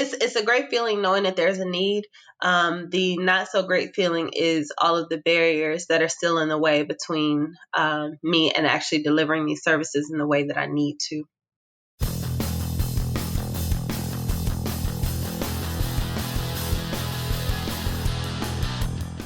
It's a great feeling knowing that there's a need. The not so great feeling is all of the barriers that are still in the way between me and actually delivering these services in the way that I need to.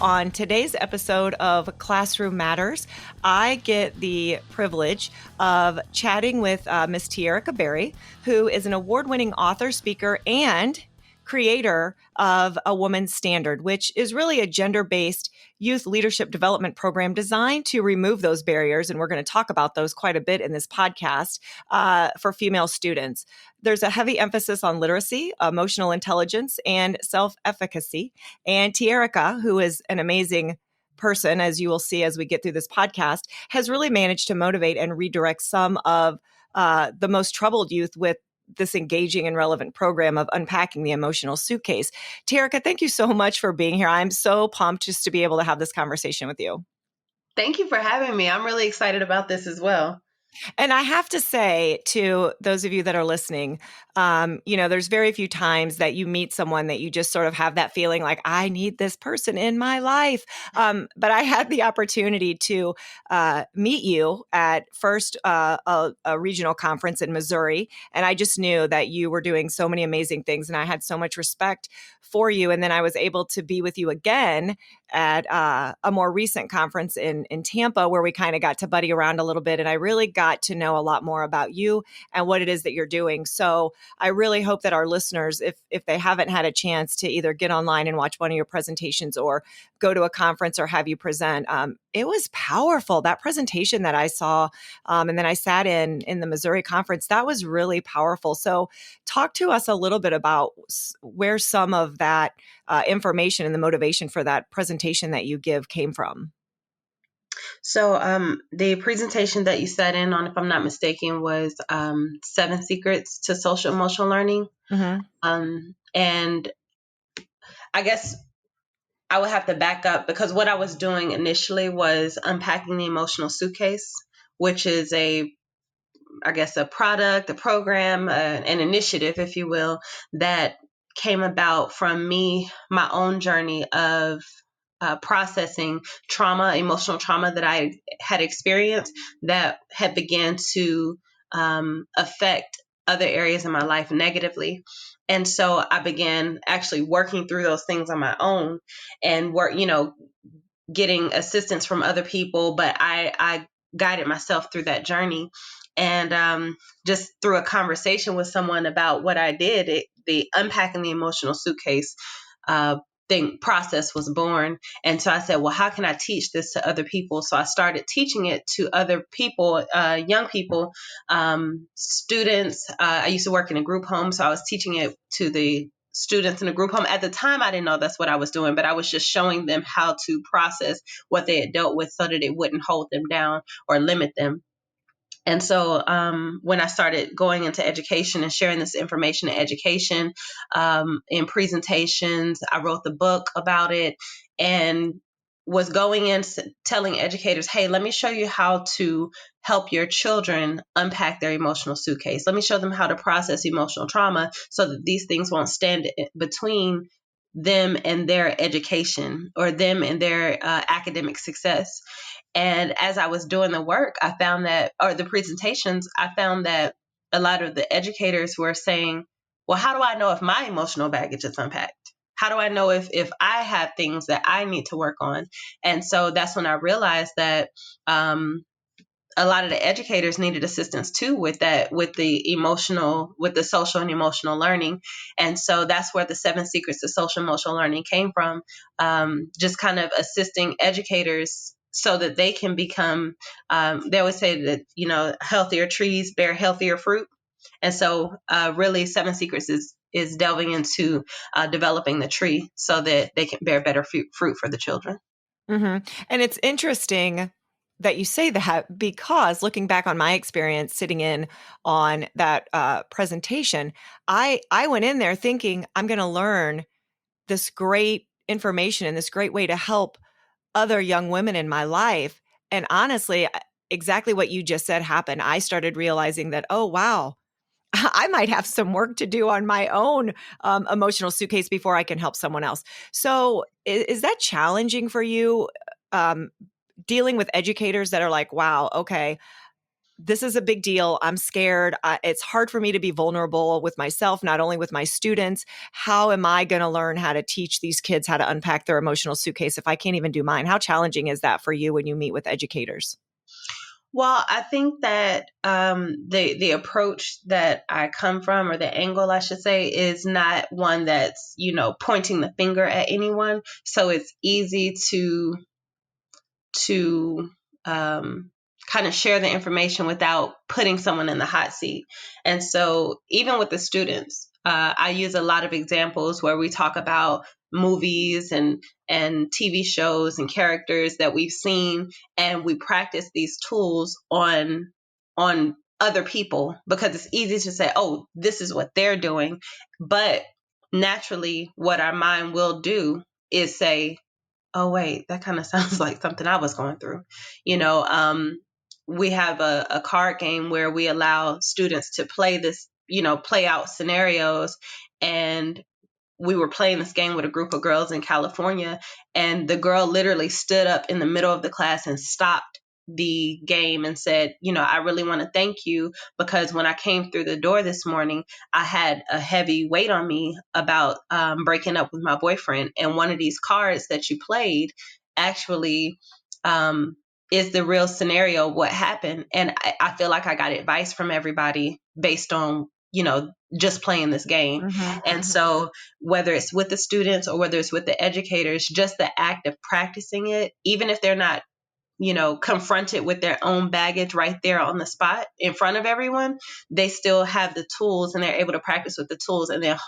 On today's episode of Classroom Matters, I get the privilege of chatting with Miss Tierica Berry, who is an award-winning author, speaker, and creator of A Woman's Standard, which is really a gender-based youth leadership development program designed to remove those barriers. And we're going to talk about those quite a bit in this podcast for female students. There's a heavy emphasis on literacy, emotional intelligence, and self-efficacy. And Tierica, who is an amazing person, as you will see as we get through this podcast, has really managed to motivate and redirect some of the most troubled youth with this engaging and relevant program of Unpacking the Emotional Suitcase. Tierica, thank you so much for being here. I'm so pumped just to be able to have this conversation with you. Thank you for having me. I'm really excited about this as well. And I have to say to those of you that are listening, there's very few times that you meet someone that you just sort of have that feeling like, I need this person in my life. But I had the opportunity to meet you at first a regional conference in Missouri. And I just knew that you were doing so many amazing things. And I had so much respect for you. And then I was able to be with you again at a more recent conference in Tampa, where we kind of got to buddy around a little bit. And I really got to know a lot more about you and what it is that you're doing. So I really hope that our listeners, if they haven't had a chance to either get online and watch one of your presentations or go to a conference or have you present, it was powerful. That presentation that I saw, and then I sat in the Missouri conference, that was really powerful. So talk to us a little bit about where some of that information and the motivation for that presentation that you give came from. So the presentation that you sat in on, if I'm not mistaken, was 7 Secrets to Social Emotional Learning. Mm-hmm. And I guess I would have to back up, because what I was doing initially was Unpacking the Emotional Suitcase, which is a product, a program, an initiative, if you will, that came about from me, my own journey of processing trauma, emotional trauma that I had experienced that had began to affect other areas in my life negatively. And so I began actually working through those things on my own and getting assistance from other people, but I guided myself through that journey. And just through a conversation with someone about what I did, the Unpacking the Emotional Suitcase process was born. And so I said, well, how can I teach this to other people? So I started teaching it to other people, young people, students. I used to work in a group home, so I was teaching it to the students in a group home. At the time, I didn't know that's what I was doing, but I was just showing them how to process what they had dealt with so that it wouldn't hold them down or limit them. And so when I started going into education and sharing this information in education, in presentations, I wrote the book about it and was going in telling educators, hey, let me show you how to help your children unpack their emotional suitcase. Let me show them how to process emotional trauma so that these things won't stand between them and their education or them and their academic success. And as I was doing the work, the presentations, I found that a lot of the educators were saying, well, how do I know if my emotional baggage is unpacked? How do I know if I have things that I need to work on? And so that's when I realized that a lot of the educators needed assistance too with the social and emotional learning. And so that's where the 7 Secrets to Social Emotional Learning came from, just kind of assisting educators so that they can become, they always say that, healthier trees bear healthier fruit. And so really 7 Secrets is delving into developing the tree so that they can bear better fruit for the children. Mm-hmm. And it's interesting that you say that, because looking back on my experience sitting in on that presentation, I went in there thinking I'm going to learn this great information and this great way to help other young women in my life. And honestly, exactly what you just said happened. I started realizing that, oh, wow, I might have some work to do on my own emotional suitcase before I can help someone else. So is that challenging for you, dealing with educators that are like, wow, okay, this is a big deal. I'm scared. It's hard for me to be vulnerable with myself, not only with my students. How am I going to learn how to teach these kids how to unpack their emotional suitcase if I can't even do mine? How challenging is that for you when you meet with educators? Well, I think that the approach that I come from, or the angle I should say, is not one that's, pointing the finger at anyone. So it's easy to kind of share the information without putting someone in the hot seat. And so even with the students, I use a lot of examples where we talk about movies and TV shows and characters that we've seen, and we practice these tools on other people, because it's easy to say, oh, this is what they're doing. But naturally, what our mind will do is say, oh, wait, that kind of sounds like something I was going through. We have a card game where we allow students to play this, play out scenarios. And we were playing this game with a group of girls in California, and the girl literally stood up in the middle of the class and stopped the game and said, I really want to thank you, because when I came through the door this morning, I had a heavy weight on me about breaking up with my boyfriend. And one of these cards that you played actually is the real scenario of what happened. And I feel like I got advice from everybody based on, just playing this game. Mm-hmm. And so whether it's with the students or whether it's with the educators, just the act of practicing it, even if they're not, confronted with their own baggage right there on the spot in front of everyone, they still have the tools and they're able to practice with the tools. And then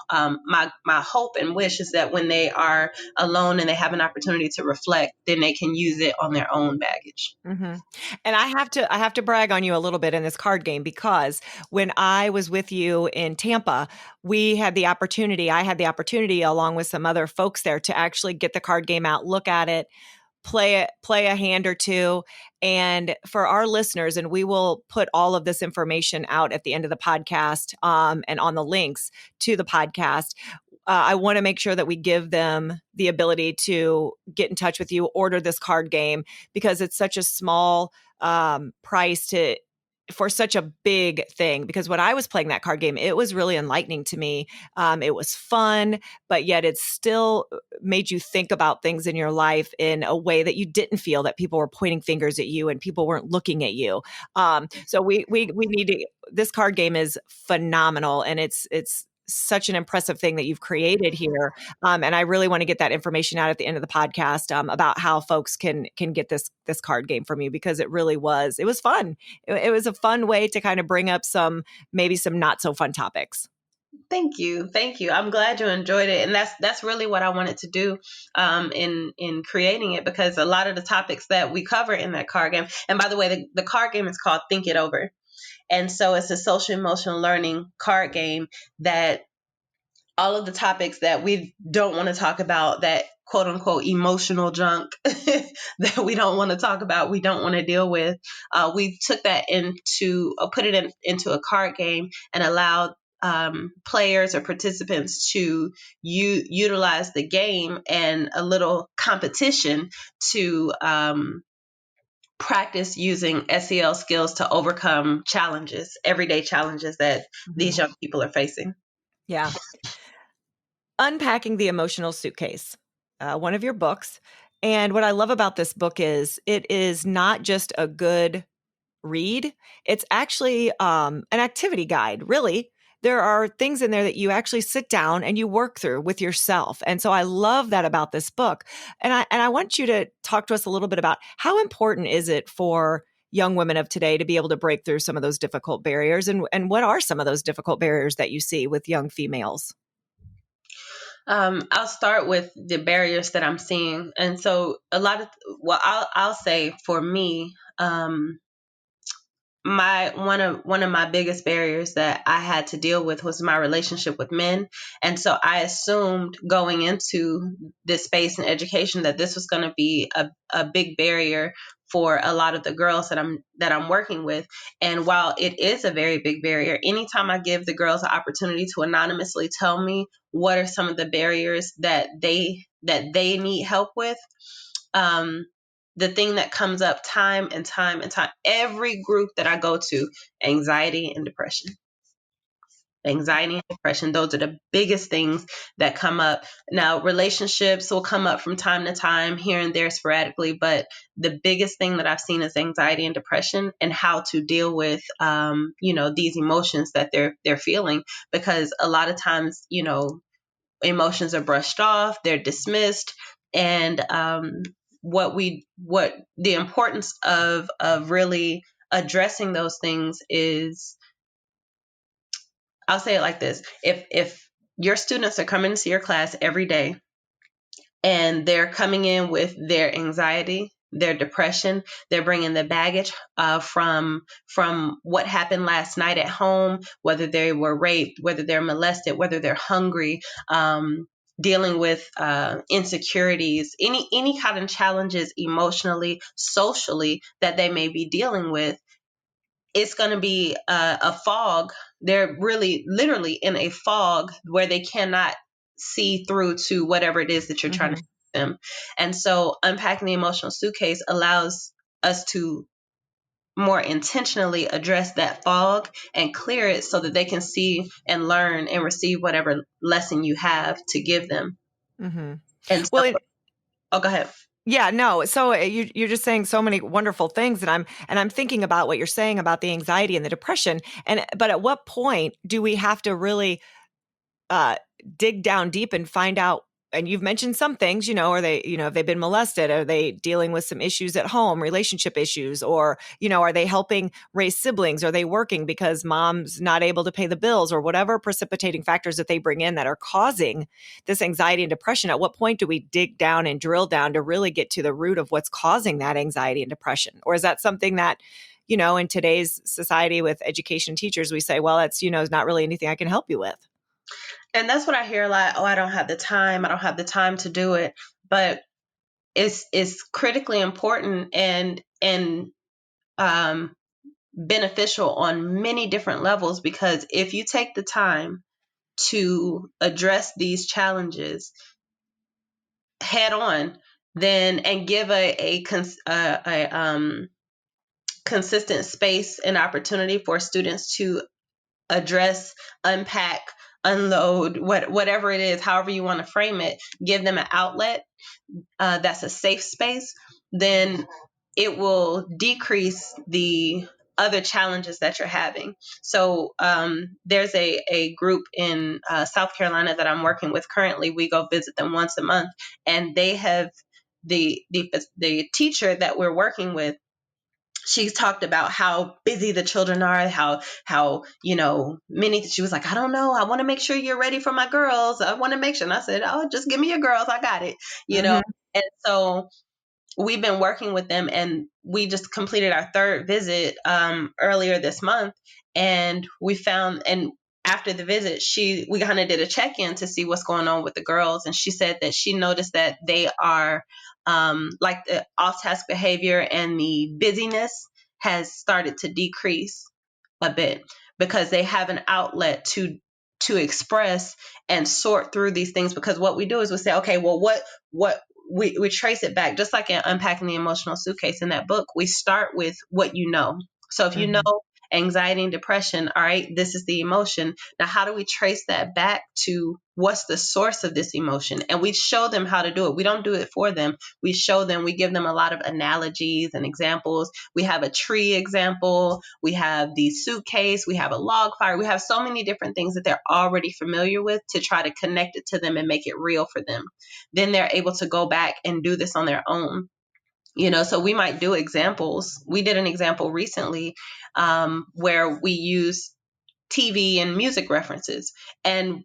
my hope and wish is that when they are alone and they have an opportunity to reflect, then they can use it on their own baggage. Mm-hmm. And I have to brag on you a little bit in this card game, because when I was with you in Tampa, I had the opportunity along with some other folks there to actually get the card game out, look at it, play a hand or two. And for our listeners, and we will put all of this information out at the end of the podcast, and on the links to the podcast. I want to make sure that we give them the ability to get in touch with you, order this card game, because it's such a small price for such a big thing. Because when I was playing that card game, it was really enlightening to me. It was fun, but yet it still made you think about things in your life in a way that you didn't feel that people were pointing fingers at you and people weren't looking at you. So we need to. This card game is phenomenal, and it's such an impressive thing that you've created here. And I really want to get that information out at the end of the podcast, about how folks can get this card game from you, because it was fun. It was a fun way to kind of bring up maybe some not so fun topics. Thank you. I'm glad you enjoyed it, and that's really what I wanted to do in creating it, because a lot of the topics that we cover in that card game. And by the way, the card game is called Think It Over. And so it's a social emotional learning card game that all of the topics that we don't want to talk about, that quote unquote emotional junk that we don't want to talk about, we don't want to deal with, we took that put it into a card game and allowed players or participants to utilize the game and a little competition to practice using SEL skills to overcome everyday challenges that these young people are facing. Yeah. Unpacking the Emotional Suitcase, one of your books. And what I love about this book is it is not just a good read, it's actually an activity guide, really. There are things in there that you actually sit down and you work through with yourself. And so I love that about this book. And I want you to talk to us a little bit about how important is it for young women of today to be able to break through some of those difficult barriers, and what are some of those difficult barriers that you see with young females? I'll start with the barriers that I'm seeing. And so I'll say for me, one of my biggest barriers that I had to deal with was my relationship with men. And so I assumed going into this space in education that this was going to be a big barrier for a lot of the girls that I'm working with. And while it is a very big barrier, anytime I give the girls an opportunity to anonymously tell me what are some of the barriers that they need help with, the thing that comes up time and time and time, every group that I go to, anxiety and depression. Anxiety and depression, those are the biggest things that come up. Now, relationships will come up from time to time, here and there sporadically, but the biggest thing that I've seen is anxiety and depression, and how to deal with, these emotions that they're feeling, because a lot of times, emotions are brushed off, they're dismissed, and what the importance of really addressing those things is, I'll say it like this: if your students are coming to your class every day and they're coming in with their anxiety, their depression, they're bringing the baggage from what happened last night at home, whether they were raped, whether they're molested, whether they're hungry, dealing with insecurities, any kind of challenges emotionally, socially that they may be dealing with, it's going to be a fog. They're really literally in a fog where they cannot see through to whatever it is that you're trying to teach them. And so unpacking the emotional suitcase allows us to more intentionally address that fog and clear it so that they can see and learn and receive whatever lesson you have to give them. Mm-hmm. And so, Well, go ahead. yeah, no. So you're just saying so many wonderful things, and I'm thinking about what you're saying about the anxiety and the depression. But at what point do we have to really uh, dig down deep and find out? And you've mentioned some things, are they, have they been molested? Are they dealing with some issues at home, relationship issues? Or, are they helping raise siblings? Are they working because mom's not able to pay the bills, or whatever precipitating factors that they bring in that are causing this anxiety and depression? At what point do we dig down and drill down to really get to the root of what's causing that anxiety and depression? Or is that something that, in today's society with education teachers, we say, well, that's, is not really anything I can help you with? And that's what I hear a lot. Oh, I don't have the time. I don't have the time to do it. But it's critically important and beneficial on many different levels, because if you take the time to address these challenges head on, then and give a consistent space and opportunity for students to address, unpack, unload, whatever it is, however you want to frame it, give them an outlet that's a safe space, then it will decrease the other challenges that you're having. So there's a group in South Carolina that I'm working with currently. We go visit them once a month, and they have the teacher that we're working with. She talked about how busy the children are, how many. She was like, I don't know, I want to make sure you're ready for my girls. I want to make sure. And I said, oh, just give me your girls, I got it. And so we've been working with them, and we just completed our third visit earlier this month, and we found, and after the visit, we kind of did a check-in to see what's going on with the girls, and she said that she noticed that they are like the off-task behavior and the busyness has started to decrease a bit, because they have an outlet to express and sort through these things. Because what we do is we say, okay, well, what we trace it back, just like in Unpacking the Emotional Suitcase in that book. We start with what you know. So if you know anxiety and depression, all right, this is the emotion. Now, how do we trace that back to what's the source of this emotion? And we show them how to do it. We don't do it for them. We show them, we give them a lot of analogies and examples. We have a tree example. We have the suitcase. We have a log fire. We have so many different things that they're already familiar with to try to connect it to them and make it real for them. Then they're able to go back and do this on their own. So we might do examples. We did an example recently where we use TV and music references. And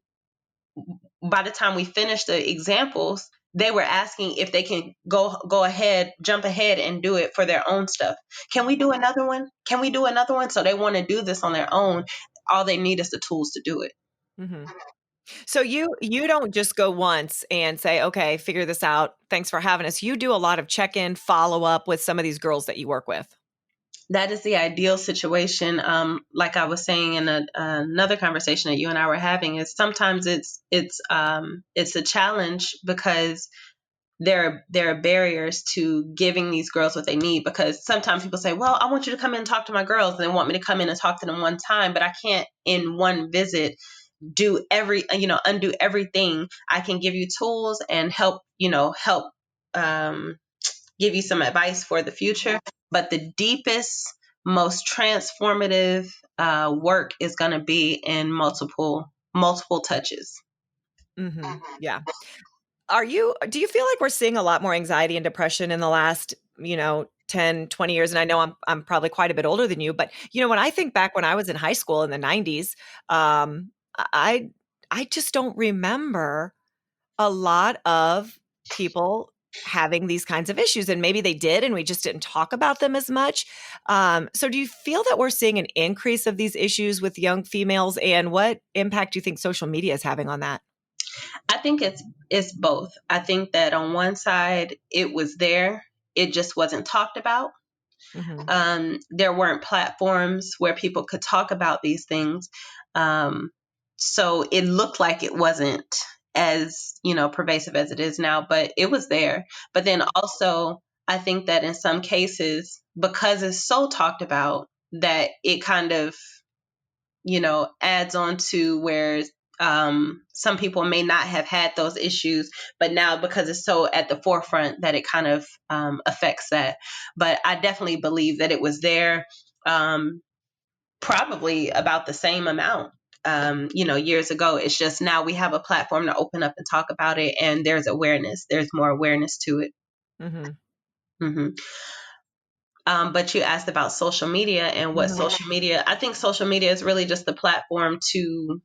by the time we finished the examples, they were asking if they can go ahead, jump ahead and do it for their own stuff. Can we do another one? Can we do another one? So they want to do this on their own. All they need is the tools to do it. Mm-hmm. So you don't just go once and say, okay, figure this out. Thanks for having us. You do a lot of check-in, follow-up with some of these girls that you work with. That is the ideal situation. Like I was saying in another conversation that you and I were having, is sometimes it's a challenge because there are barriers to giving these girls what they need, because sometimes people say, well, I want you to come in and talk to my girls, and they want me to come in and talk to them one time, but I can't in one visit undo everything. I can give you tools and help give you some advice for the future, but the deepest, most transformative work is going to be in multiple touches. Mm-hmm. Yeah. Do you feel like we're seeing a lot more anxiety and depression in the last, 10, 20 years? And I know I'm probably quite a bit older than you, but when I think back when I was in high school in the 90s, I I just don't remember a lot of people having these kinds of issues, and maybe they did and we just didn't talk about them as much. So do you feel that we're seeing an increase of these issues with young females, and what impact do you think social media is having on that? I think it's both. I think that on one side it was there, it just wasn't talked about. Mm-hmm. There weren't platforms where people could talk about these things. Um, so it looked like it wasn't as, pervasive as it is now, but it was there. But then also, I think that in some cases, because it's so talked about, that it kind of, adds on to where some people may not have had those issues, but now because it's so at the forefront, that it kind of affects that. But I definitely believe that it was there, probably about the same amount, years ago. It's just now we have a platform to open up and talk about it, and there's more awareness to it. Mm-hmm. hmm but you asked about social media and what social media. I think social media is really just the platform to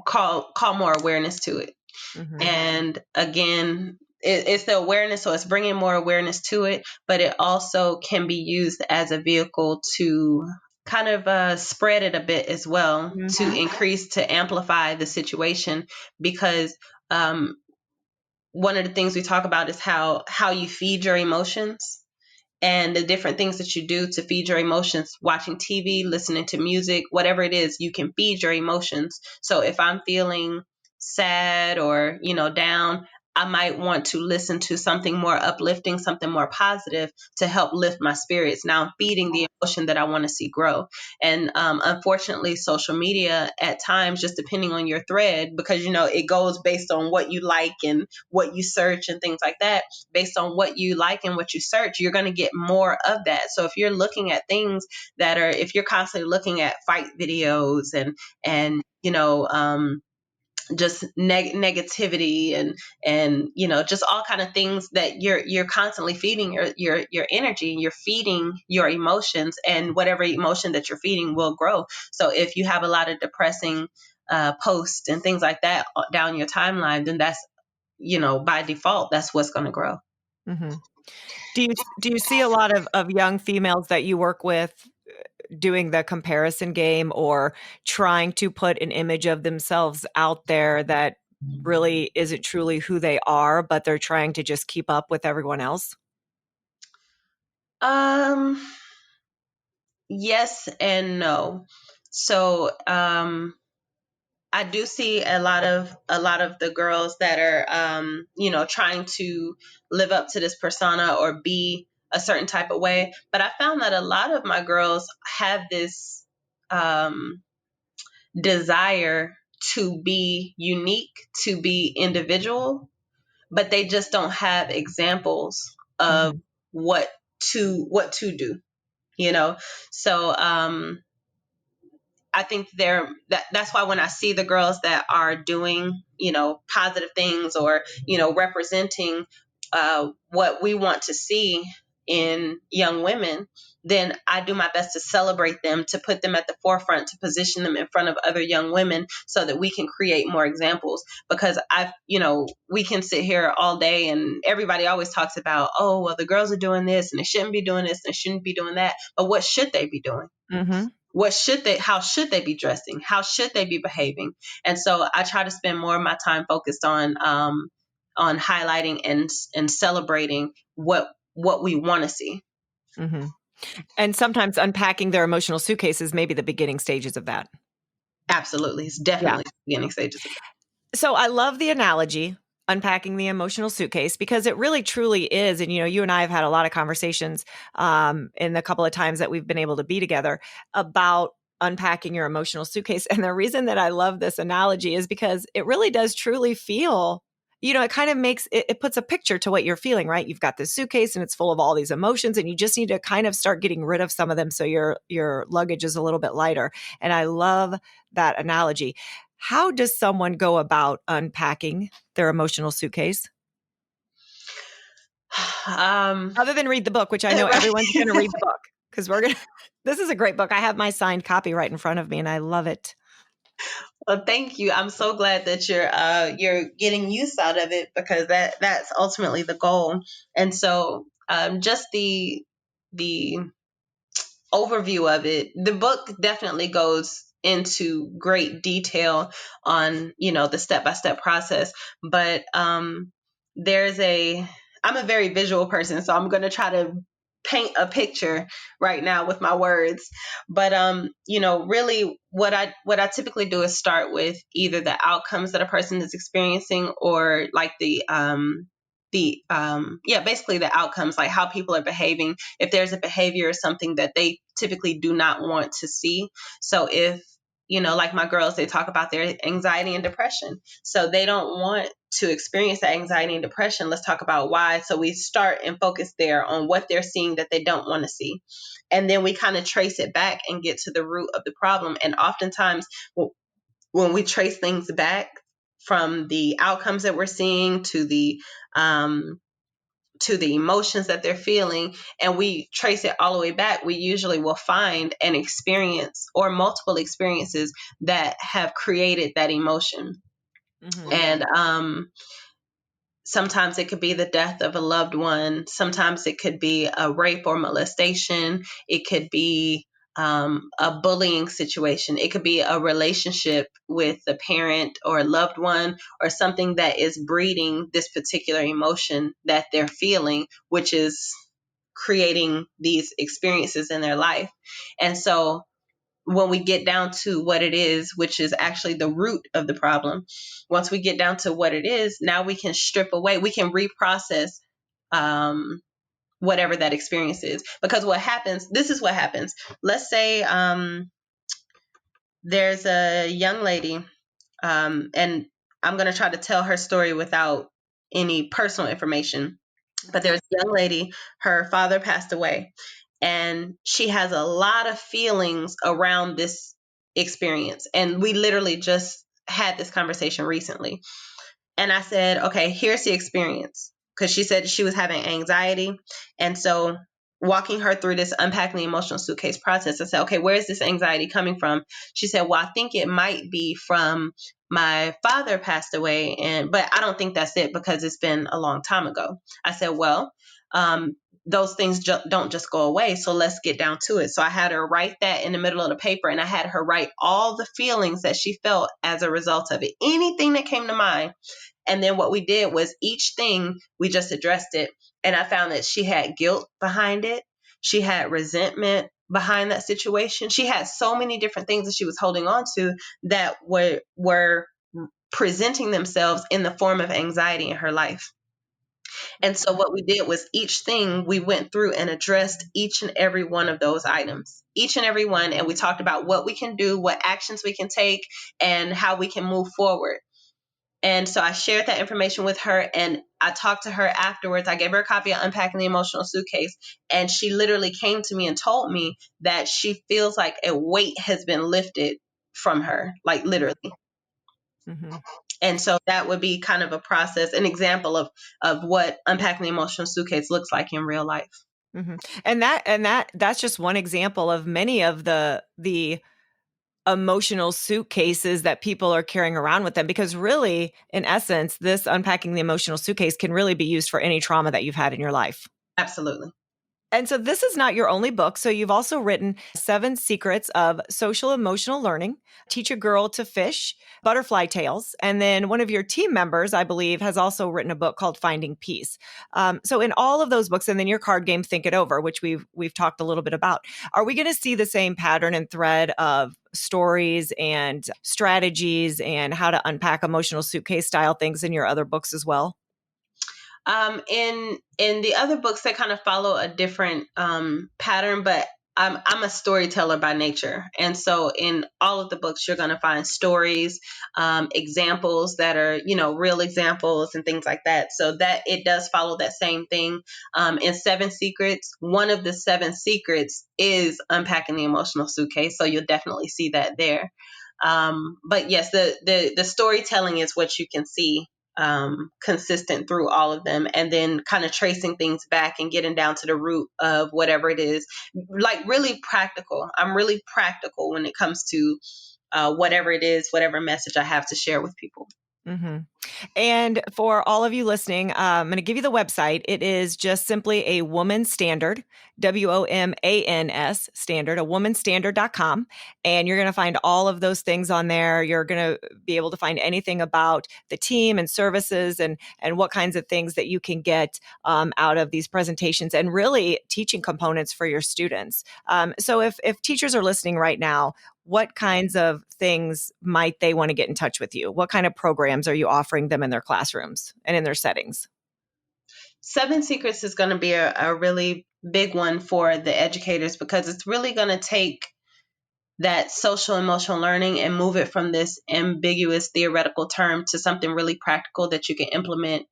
call more awareness to it. Mm-hmm. And again, it's the awareness, so it's bringing more awareness to it, but it also can be used as a vehicle to kind of spread it a bit as well, to increase, to amplify the situation, because one of the things we talk about is how you feed your emotions, and the different things that you do to feed your emotions. Watching TV, listening to music, whatever it is, you can feed your emotions. So if I'm feeling sad or, down, I might want to listen to something more uplifting, something more positive to help lift my spirits. Now I'm feeding the emotion that I want to see grow. And unfortunately, social media at times, just depending on your thread, because, it goes based on what you like and what you search and things like that. Based on what you like and what you search, you're going to get more of that. So if you're looking at things if you're constantly looking at fight videos and just negativity and just all kind of things, that you're constantly feeding your energy, and you're feeding your emotions, and whatever emotion that you're feeding will grow. So if you have a lot of depressing posts and things like that down your timeline, then that's, by default, that's what's going to grow. Mm-hmm. Do you see a lot of young females that you work with doing the comparison game, or trying to put an image of themselves out there that really isn't truly who they are, but they're trying to just keep up with everyone else? Yes and no. So I do see a lot of the girls that are trying to live up to this persona or be a certain type of way. But I found that a lot of my girls have this desire to be unique, to be individual, but they just don't have examples of Mhm. what to do, So I think that's why when I see the girls that are doing, positive things, or, representing what we want to see, in young women, then I do my best to celebrate them, to put them at the forefront, to position them in front of other young women so that we can create more examples. Because we can sit here all day and everybody always talks about, oh, well, the girls are doing this and they shouldn't be doing this and they shouldn't be doing that. But what should they be doing? Mm-hmm. How should they be dressing? How should they be behaving? And so I try to spend more of my time focused on highlighting and celebrating what we want to see. Mm-hmm. And sometimes unpacking their emotional suitcases may be the beginning stages of that. Absolutely. It's definitely the beginning stages of that. So I love the analogy, unpacking the emotional suitcase, because it really truly is. And, you and I have had a lot of conversations in the couple of times that we've been able to be together about unpacking your emotional suitcase. And the reason that I love this analogy is because it really does truly feel, it kind of makes it puts a picture to what you're feeling, right? You've got this suitcase and it's full of all these emotions and you just need to kind of start getting rid of some of them so your luggage is a little bit lighter. And I love that analogy. How does someone go about unpacking their emotional suitcase? Other than read the book, which I know everyone's going to read the book because this is a great book. I have my signed copy right in front of me and I love it. Well, thank you. I'm so glad that you're getting use out of it, because that's ultimately the goal. And so just the overview of it, the book definitely goes into great detail on the step-by-step process, but I'm a very visual person, so I'm going to try to paint a picture right now with my words. But really what I typically do is start with either the outcomes that a person is experiencing, or like basically the outcomes, like how people are behaving, if there's a behavior or something that they typically do not want to see. So if like my girls, they talk about their anxiety and depression, so they don't want to experience that anxiety and depression. Let's talk about why. So we start and focus there on what they're seeing that they don't want to see, and then we kind of trace it back and get to the root of the problem. And oftentimes when we trace things back from the outcomes that we're seeing to the emotions that they're feeling, and we trace it all the way back, we usually will find an experience or multiple experiences that have created that emotion. Mm-hmm. And sometimes it could be the death of a loved one. Sometimes it could be a rape or molestation. It could be a bullying situation. It could be a relationship with a parent or a loved one, or something that is breeding this particular emotion that they're feeling, which is creating these experiences in their life. And so when we get down to what it is, which is actually the root of the problem, once we get down to what it is, now we can strip away, we can reprocess whatever that experience is. Because this is what happens. Let's say there's a young lady, and I'm going to try to tell her story without any personal information. But there's a young lady, her father passed away, and she has a lot of feelings around this experience. And we literally just had this conversation recently. And I said, okay, here's the experience. Because she said she was having anxiety. And so walking her through this unpacking the emotional suitcase process, I said, okay, where is this anxiety coming from? She said, well, I think it might be from my father passed away, but I don't think that's it, because it's been a long time ago. I said, well, those things don't just go away. So let's get down to it. So I had her write that in the middle of the paper, and I had her write all the feelings that she felt as a result of it, anything that came to mind. And then what we did was each thing, we just addressed it. And I found that she had guilt behind it. She had resentment behind that situation. She had so many different things that she was holding on to that were presenting themselves in the form of anxiety in her life. And so what we did was each thing we went through and addressed each and every one of those items, each and every one. And we talked about what we can do, what actions we can take, and how we can move forward. And so I shared that information with her, and I talked to her afterwards. I gave her a copy of Unpacking the Emotional Suitcase, and she literally came to me and told me that she feels like a weight has been lifted from her, like literally. Mm-hmm. And so that would be kind of a process, an example of what Unpacking the Emotional Suitcase looks like in real life. And that's just one example of many of the emotional suitcases that people are carrying around with them, because really, in essence, this Unpacking the Emotional Suitcase can really be used for any trauma that you've had in your life. Absolutely. And so this is not your only book. So you've also written 7 Secrets of Social Emotional Learning, Teach a Girl to Fish, Butterfly Tales. And then one of your team members, I believe, has also written a book called Finding Peace. So in all of those books, and then your card game, Think It Over, which we've talked a little bit about, are we going to see the same pattern and thread of stories and strategies and how to unpack emotional suitcase style things in your other books as well? In the other books, they kind of follow a different pattern, but I'm a storyteller by nature, and so in all of the books, you're going to find stories, examples that are real examples and things like that. So that it does follow that same thing. In 7 Secrets, one of the 7 secrets is unpacking the emotional suitcase, so you'll definitely see that there. But yes, the storytelling is what you can see consistent through all of them, and then kind of tracing things back and getting down to the root of whatever it is, like really practical. I'm really practical when it comes to whatever it is, whatever message I have to share with people. Mm-hmm. And for all of you listening, I'm going to give you the website. It is just simply a woman standard, WOMANS standard, a womanstandard.com. And you're going to find all of those things on there. You're going to be able to find anything about the team and services and what kinds of things that you can get out of these presentations, and really teaching components for your students. So if teachers are listening right now, what kinds of things might they want to get in touch with you? What kind of programs are you offering them in their classrooms and in their settings? 7 Secrets is going to be a really big one for the educators, because it's really going to take that social emotional learning and move it from this ambiguous theoretical term to something really practical that you can implement.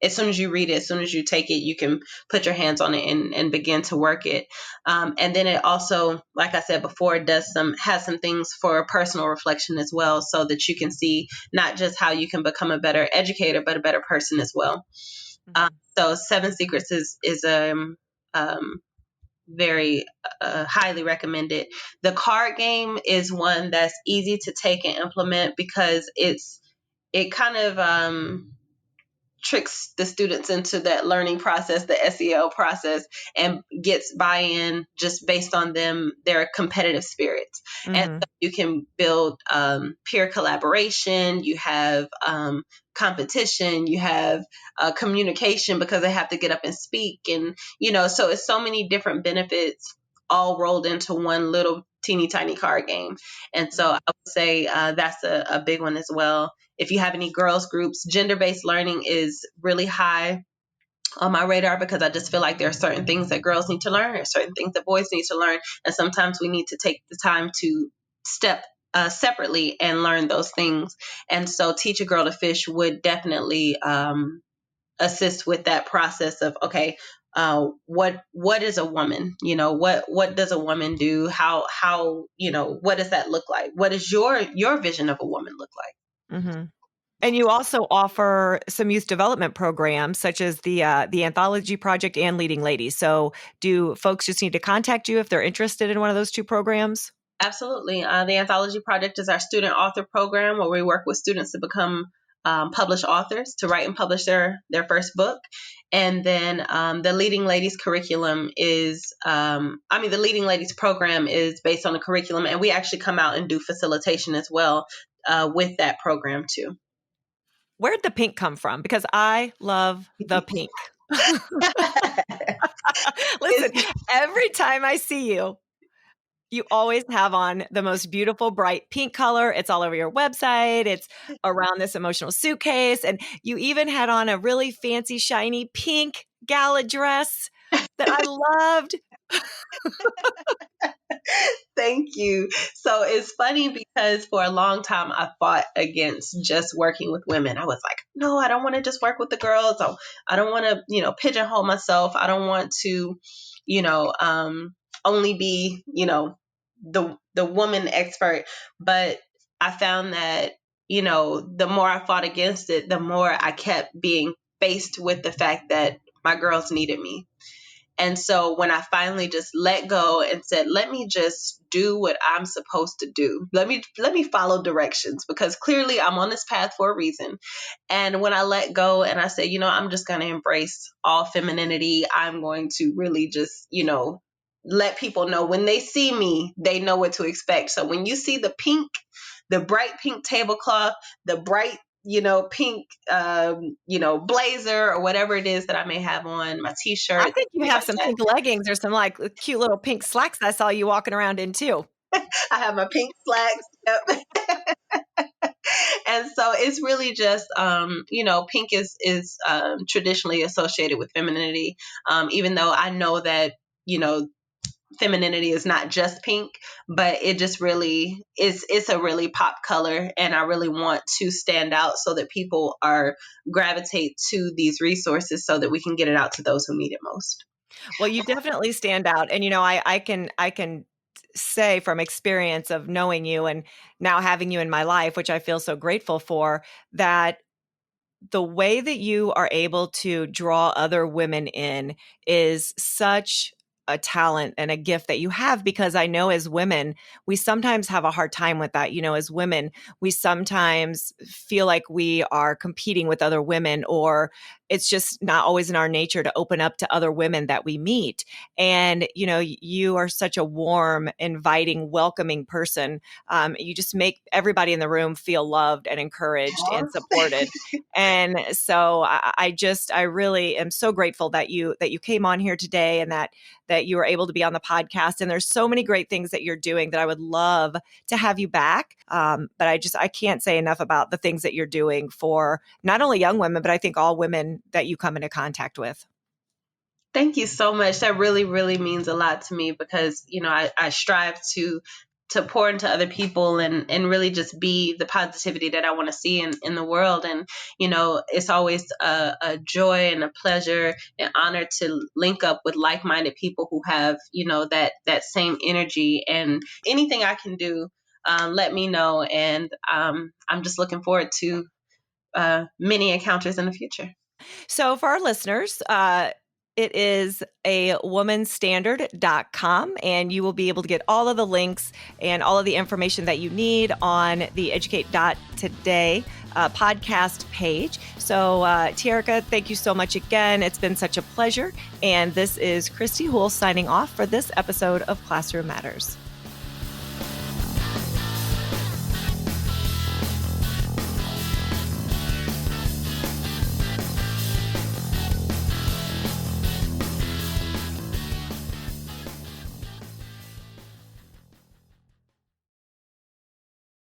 As soon as you read it, as soon as you take it, you can put your hands on it and begin to work it. And then it also, like I said before, it has some things for personal reflection as well, so that you can see not just how you can become a better educator, but a better person as well. Mm-hmm. So 7 Secrets is very highly recommended. The card game is one that's easy to take and implement, because it kind of tricks the students into that learning process, the SEL process, and gets buy-in just based on their competitive spirits. And Mm-hmm. so you can build peer collaboration, you have competition, you have communication, because they have to get up and speak. And, so it's so many different benefits all rolled into one little teeny tiny card game. And so I would say that's a big one as well. If you have any girls groups, gender-based learning is really high on my radar, because I just feel like there are certain things that girls need to learn, or certain things that boys need to learn. And sometimes we need to take the time to step separately and learn those things. And so Teach a Girl to Fish would definitely assist with that process of, okay, what is a woman? What does a woman do? How what does that look like? What does your vision of a woman look like? Mm-hmm. And you also offer some youth development programs, such as the Anthology Project and Leading Ladies. So do folks just need to contact you if they're interested in one of those 2 programs? Absolutely. The Anthology Project is our student author program, where we work with students to become published authors, to write and publish their first book. And then the Leading Ladies curriculum is, the Leading Ladies program is based on the curriculum, and we actually come out and do facilitation as well with that program too. Where'd the pink come from? Because I love the pink. Listen, every time I see you, you always have on the most beautiful, bright pink color. It's all over your website. It's around this emotional suitcase. And you even had on a really fancy, shiny pink gala dress that I loved. Thank you. So it's funny, because for a long time I fought against just working with women. I was like, no, I don't want to just work with the girls. I don't want to, pigeonhole myself. I don't want to, only be, the woman expert. But I found that, the more I fought against it, the more I kept being faced with the fact that my girls needed me. And so when I finally just let go and said, let me just do what I'm supposed to do. Let me follow directions, because clearly I'm on this path for a reason. And when I let go and I said, I'm just going to embrace all femininity, I'm going to really just, let people know when they see me, they know what to expect. So when you see the bright pink tablecloth, the bright, pink, blazer or whatever it is that I may have on, my I t-shirt, think you have some pink leggings or some like cute little pink slacks I saw you walking around in too. I have my pink slacks. Yep. And so it's really just, pink is traditionally associated with femininity, even though I know that, femininity is not just pink, but it just really it's a really pop color, and I really want to stand out so that people gravitate to these resources so that we can get it out to those who need it most. Well, you definitely stand out. And, I can say from experience of knowing you and now having you in my life, which I feel so grateful for, that the way that you are able to draw other women in is such a talent and a gift that you have, because I know as women, we sometimes have a hard time with that. As women, we sometimes feel like we are competing with other women, or it's just not always in our nature to open up to other women that we meet. And, you are such a warm, inviting, welcoming person. You just make everybody in the room feel loved and encouraged and supported. And so I really am so grateful that you came on here today, and that you were able to be on the podcast. And there's so many great things that you're doing that I would love to have you back. But I can't say enough about the things that you're doing for not only young women, but I think all women that you come into contact with. Thank you so much. That really, really means a lot to me, because, I strive to pour into other people and really just be the positivity that I want to see in the world. And, it's always a joy and a pleasure and honor to link up with like-minded people who have, that same energy. And anything I can do, let me know. And I'm just looking forward to many encounters in the future. So for our listeners, it is a womanstandard.com, and you will be able to get all of the links and all of the information that you need on the educate.today podcast page. So Tierica, thank you so much again. It's been such a pleasure. And this is Kristy Houle signing off for this episode of Classroom Matters.